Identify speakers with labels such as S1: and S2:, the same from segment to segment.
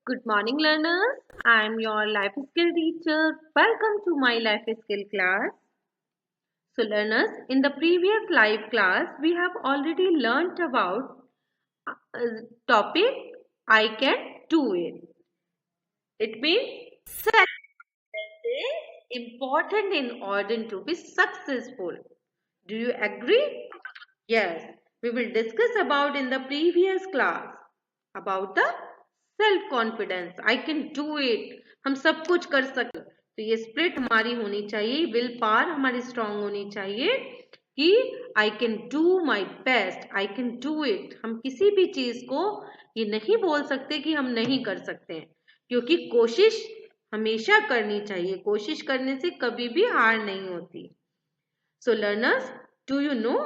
S1: Good morning, learners. I am your life skill teacher. Welcome to my life skill class. So, learners, in the previous live class, we have already learnt about topic I can do it. It means success is important in order to be successful. Do you agree? Yes, we will discuss about in the previous class about the self confidence I can do it हम सब कुछ कर सकते तो ये spirit हमारी होनी चाहिए विल पावर हमारी स्ट्रांग होनी चाहिए कि I can do my best I can do it हम किसी भी चीज को ये नहीं बोल सकते कि हम नहीं कर सकते हैं क्योंकि कोशिश हमेशा करनी चाहिए कोशिश करने से कभी भी हार नहीं होती सो learners do you know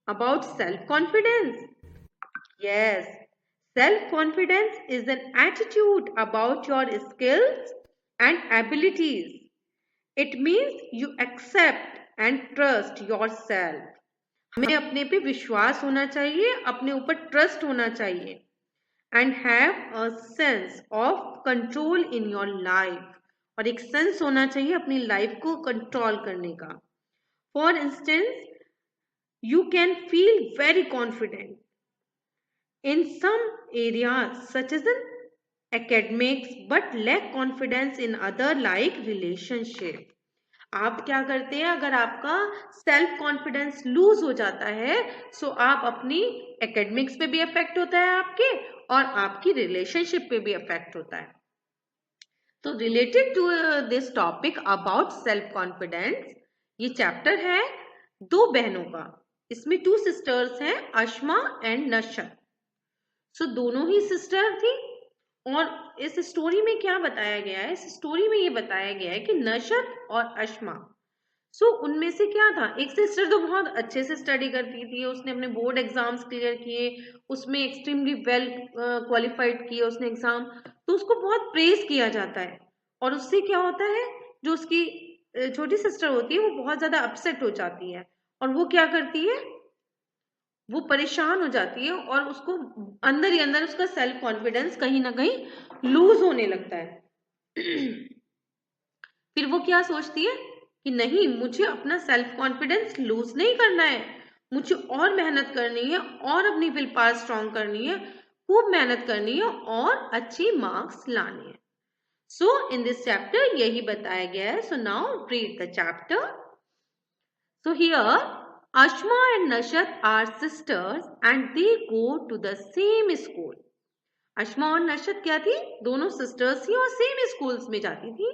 S1: about self-confidence? Yes, self-confidence is an attitude about your skills and abilities. It means you accept and trust yourself. हमें अपने पे विश्वास होना चाहिए अपने ऊपर ट्रस्ट होना चाहिए and have a sense of control in your life. और एक सेंस होना चाहिए अपनी लाइफ को कंट्रोल करने का for instance you can feel very confident in some areas such as in academics but lack confidence in other like relationship आप क्या करते हैं अगर आपका सेल्फ कॉन्फिडेंस लूज हो जाता है सो आप अपनी एकेडमिक्स पे भी इफेक्ट होता है आपके और आपकी रिलेशनशिप पे भी इफेक्ट होता है तो related to this topic about self confidence ये चैप्टर है दो बहनों का इसमें 2 सिस्टर्स हैं अश्मा एंड नशत सो दोनों ही सिस्टर थी और इस स्टोरी में क्या बताया गया है इस स्टोरी में ये बताया गया है कि नशत और अश्मा सो उनमें से क्या था एक सिस्टर तो बहुत अच्छे से स्टडी करती थी उसने अपने बोर्ड एग्जाम्स क्लियर किए उसमें एक्सट्रीमली वेल क्वालिफाइड किए उसने एग्जाम तो उसको बहुत प्रेज किया जाता है और उससे क्या होता है जो उसकी छोटी सिस्टर होती है वो बहुत ज्यादा अपसेट हो जाती है और वो क्या करती है वो परेशान हो जाती है और उसको अंदर ही अंदर उसका सेल्फ कॉन्फिडेंस कहीं ना कहीं लूज होने लगता है फिर वो क्या सोचती है कि नहीं मुझे अपना सेल्फ कॉन्फिडेंस लूज नहीं करना है मुझे और मेहनत करनी है और अपनी विल पावर स्ट्रॉन्ग करनी है खूब मेहनत करनी है और अच्छी मार्क्स लाने हैं सो इन दिस चैप्टर यही बताया गया है so now read the chapter so here Ashma and Nashat are sisters and they go to the same school. Asma और नशत क्या थी दोनों सिस्टर्स थी और सेम स्कूल्स में जाती थी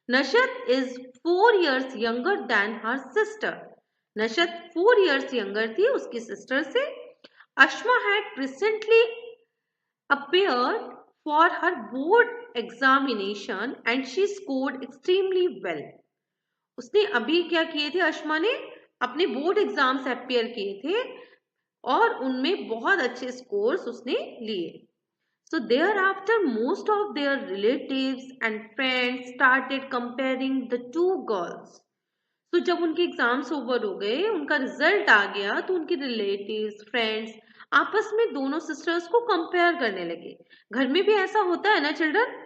S1: Nashat is 4 years younger than her sister. Nashat 4 years younger थी उसकी सिस्टर से Asma had recently appeared for her board examination and she scored extremely well. उसने अभी क्या किए थे अश्मा ने अपने बोर्ड एग्जाम्स अपियर किए थे और उनमें बहुत अच्छे स्कोर्स उसने लिए so thereafter most of their relatives and friends started comparing the two girls तो जब उनके एग्जाम्स ओवर हो गए उनका रिजल्ट आ गया तो उनके रिलेटिव्स फ्रेंड्स आपस में दोनों सिस्टर्स को कंपेयर करने लगे घर में भी ऐसा होता है ना चिल्ड्रन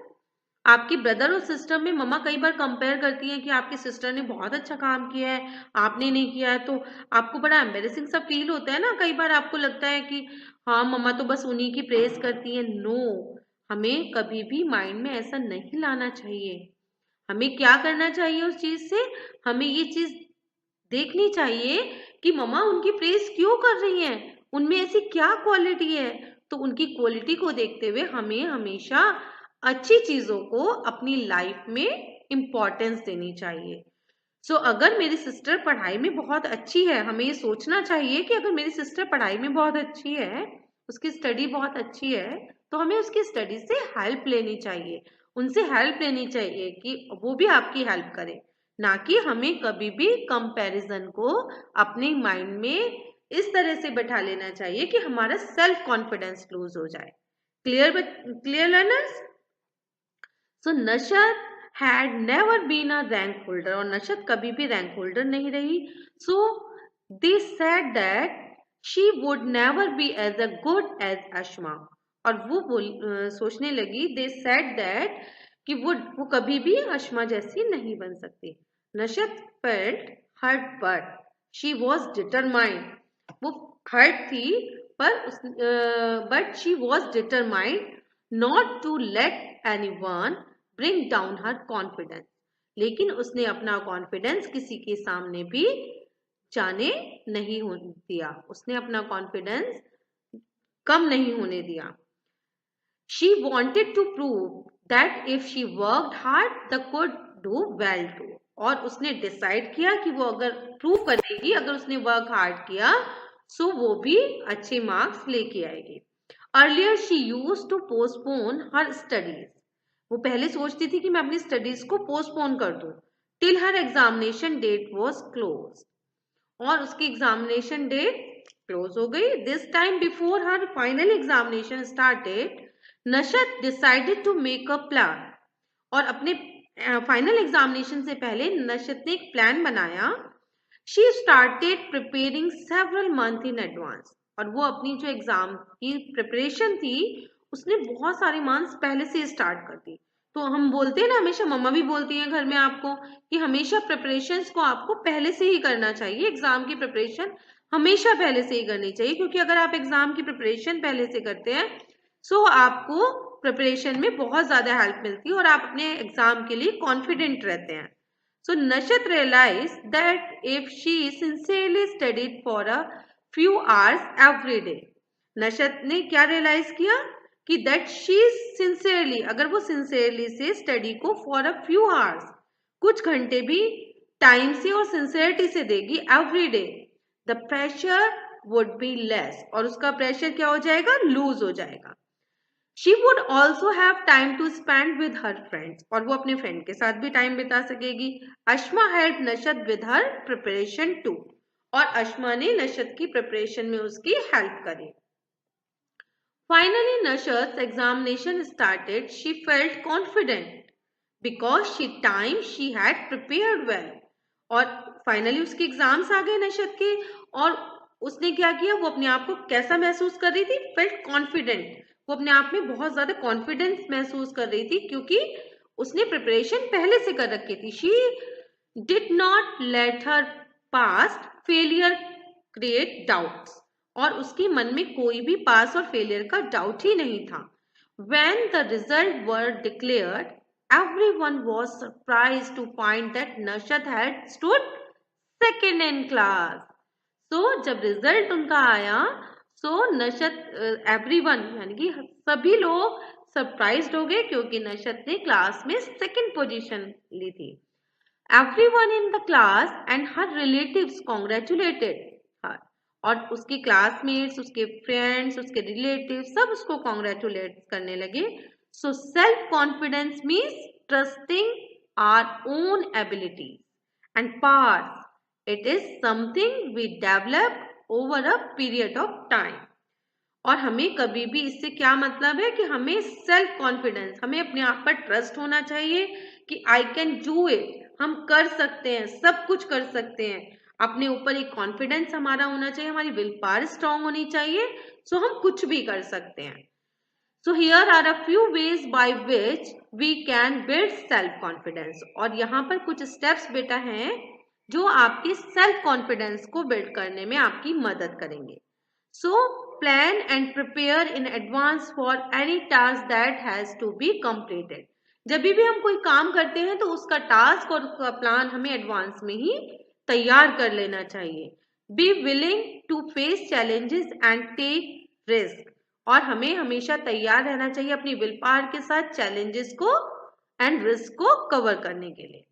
S1: आपके ब्रदर और सिस्टर में मम्मा कई बार कंपेयर करती है कि आपकी सिस्टर ने बहुत अच्छा काम किया है आपने नहीं किया है तो आपको बड़ा एम्बेरेसिंग सा फील होता है ना कई बार आपको लगता है कि हाँ मम्मा तो बस उन्हीं की प्रेज करती है नो हमें कभी भी माइंड में ऐसा नहीं लाना चाहिए हमें क्या करना चाहिए उस चीज से हमें ये चीज देखनी चाहिए कि मम्मा उनकी प्रेज क्यों कर रही है उनमें ऐसी क्या क्वालिटी है तो उनकी क्वालिटी को देखते हुए हमें हमेशा अच्छी चीजों को अपनी लाइफ में इम्पोर्टेंस देनी चाहिए सो अगर मेरी सिस्टर पढ़ाई में बहुत अच्छी है हमें ये सोचना चाहिए कि अगर मेरी सिस्टर पढ़ाई में बहुत अच्छी है उसकी स्टडी बहुत अच्छी है तो हमें उसकी स्टडी से हेल्प लेनी चाहिए उनसे हेल्प लेनी चाहिए कि वो भी आपकी हेल्प करे ना कि हमें कभी भी कंपैरिजन को अपने माइंड में इस तरह से बैठा लेना चाहिए कि हमारा सेल्फ कॉन्फिडेंस लूज हो जाए clear learners so Nashat had never been a rank holder और नशत कभी भी रैंक होल्डर नहीं रही so they said that she would never be as a good as Ashma और वो सोचने लगी, दे सेड दैट कि वो कभी भी अश्मा जैसी नहीं बन सकती। Nashat felt hurt but she was determined, वो हर्ट थी but she was determined not to let anyone bring down her confidence, लेकिन उसने अपना कॉन्फिडेंस किसी के सामने भी जाने नहीं दिया, उसने अपना कॉन्फिडेंस कम नहीं होने दिया। She wanted to prove that if she worked hard, the could do well too. और उसने डिसाइड किया कि वो अगर प्रूव करेगी, अगर उसने वर्क हार्ड किया सो वो भी अच्छे मार्क्स लेके आएगी। Earlier she used to postpone her studies, वो पहले सोचती थी कि मैं अपनी स्टडीज को पोस्टपोन कर दूं till her examination date was close, और उसकी एग्जामिनेशन डेट क्लोज हो गई। This time before her final examination started, Nashat decided to make a plan, और अपने फाइनल एग्जामिनेशन से पहले नशत ने एक प्लान बनाया। She started preparing several month in advance, और वो अपनी जो एग्जाम की प्रिपरेशन थी उसने बहुत सारे मंथ्स पहले से स्टार्ट कर दी। तो हम बोलते हैं ना, हमेशा मम्मा भी बोलती हैं घर में आपको कि हमेशा प्रिपरेशंस को आपको पहले से ही करना चाहिए, एग्जाम की प्रिपरेशन हमेशा पहले से ही करनी चाहिए, क्योंकि अगर आप एग्जाम की प्रिपरेशन पहले से करते हैं सो आपको प्रिपरेशन में बहुत ज्यादा हेल्प मिलती है और आप अपने एग्जाम के लिए कॉन्फिडेंट रहते हैं। सो नशत realized that if she sincerely studied for a few hours every day, नशत ने क्या रियलाइज किया कि दैट शी सिंसियरली, अगर वो सिंसियरली से स्टडी को फॉर अ फ्यू आवर्स, कुछ घंटे भी टाइम से और सिंसियरिटी से देगी every day, the pressure would be less, और उसका प्रेशर क्या हो जाएगा, लूज हो जाएगा। She would also have time to spend with her friends, और वो अपने फ्रेंड के साथ भी टाइम बिता सकेगी। Asma helped नशत with her preparation too, और अश्मा ने नशत की प्रिपरेशन में उसकी हेल्प करी। Finally, Nashat's examination started. She felt confident because she had prepared well. और फाइनली उसके एग्जाम्स आ गए नशत के, और उसने क्या किया, वो अपने आप को कैसा महसूस कर रही थी, फेल्ट कॉन्फिडेंट, वो अपने आप में बहुत ज्यादा कॉन्फिडेंस महसूस कर रही थी क्योंकि उसने प्रिपरेशन पहले से कर रखी थी। She did not let her past failure create doubts, और उसके मन में कोई भी पास और फेलियर का डाउट ही नहीं था। When the results were declared, everyone was surprised to find that Nashat had stood second in class. So जब रिजल्ट उनका आया सो नशत एवरीवन यानी कि सभी लोग सरप्राइज्ड हो गए क्योंकि नशत ने क्लास में सेकंड पोजीशन ली थी। Everyone in the class and her relatives congratulated her, और उसकी क्लासमेट्स, उसके फ्रेंड्स, उसके रिलेटिव सब उसको कांग्रेचुलेट करने लगे। So self confidence means trusting our own ability and powers, it is something we develop over a period of time. और हमें कभी भी, इससे क्या मतलब है कि हमें सेल्फ कॉन्फिडेंस, हमें अपने आप पर ट्रस्ट होना चाहिए कि आई कैन डू इट, हम कर सकते हैं, सब कुछ कर सकते हैं। अपने ऊपर एक कॉन्फिडेंस हमारा होना चाहिए, हमारी विल पावर स्ट्रांग होनी चाहिए, सो हम कुछ भी कर सकते हैं। So here are a few ways by which we can build self confidence, और यहाँ पर कुछ स्टेप्स बेटा हैं जो आपके सेल्फ कॉन्फिडेंस को बिल्ड करने में आपकी मदद करेंगे। So plan and prepare in advance for any task that has to be completed, जब भी हम कोई काम करते हैं तो उसका टास्क और उसका प्लान हमें एडवांस में ही तैयार कर लेना चाहिए। Be willing to face challenges and take risk, और हमें हमेशा तैयार रहना चाहिए अपनी विल पावर के साथ चैलेंजेस को एंड रिस्क को कवर करने के लिए।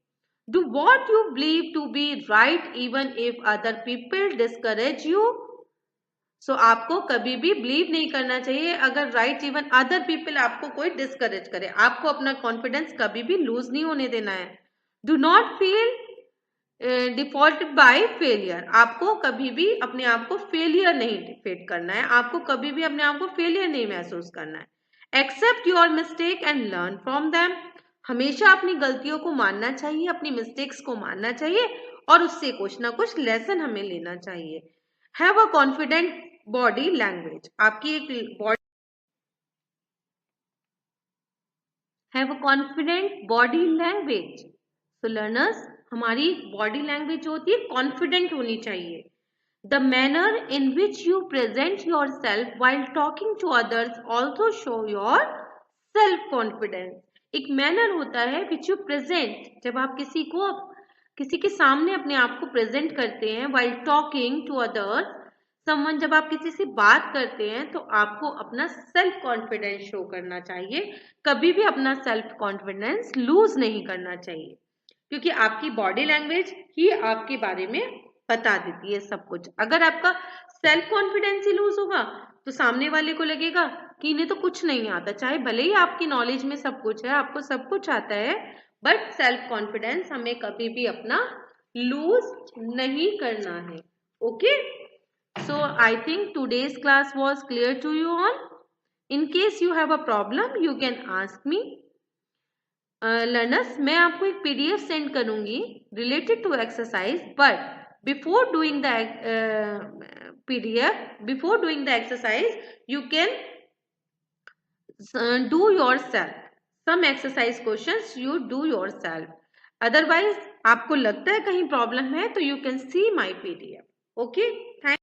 S1: Do what you believe to be right even if other people discourage you. So आपको कभी भी बिलीव नहीं करना चाहिए अगर राइट इवन अदर पीपल आपको कोई डिस्करेज करे, आपको अपना कॉन्फिडेंस कभी भी लूज नहीं होने देना है। Do not feel defaulted bye failure, आपको कभी भी अपने आप को फेलियर नहीं डिफीट करना है, आपको कभी भी अपने आप को फेलियर नहीं महसूस करना है। Accept your mistake and learn from them, हमेशा अपनी गलतियों को मानना चाहिए, अपनी मिस्टेक्स को मानना चाहिए और उससे कुछ ना कुछ लेसन हमें लेना चाहिए। Have a confident body language, आपकी एक body have a confident body language. So learners, हमारी बॉडी लैंग्वेज होती है कॉन्फिडेंट होनी चाहिए। The manner in which you present yourself while talking to others also show your self confidence. एक manner होता है which you present, जब आप किसी के सामने अपने आप को प्रेजेंट करते हैं while talking to others, someone, जब आप किसी से बात करते हैं तो आपको अपना सेल्फ कॉन्फिडेंस शो करना चाहिए। कभी भी अपना सेल्फ कॉन्फिडेंस लूज नहीं करना चाहिए, क्योंकि आपकी बॉडी लैंग्वेज ही आपके बारे में बता देती है सब कुछ। अगर आपका सेल्फ कॉन्फिडेंस ही लूज होगा तो सामने वाले को लगेगा कि इन्हें तो कुछ नहीं आता, चाहे भले ही आपकी नॉलेज में सब कुछ है, आपको सब कुछ आता है, बट सेल्फ कॉन्फिडेंस हमें कभी भी अपना लूज नहीं करना है। Okay, so I think today's class was clear to you all. In case you have a problem you can ask me. Learners, मैं आपको एक पीडीएफ सेंड करूंगी related to exercise, but before doing the PDF, before doing the exercise, you can do yourself some exercise questions, you do yourself. Otherwise आपको लगता है कहीं problem है तो you can see my PDF. Okay.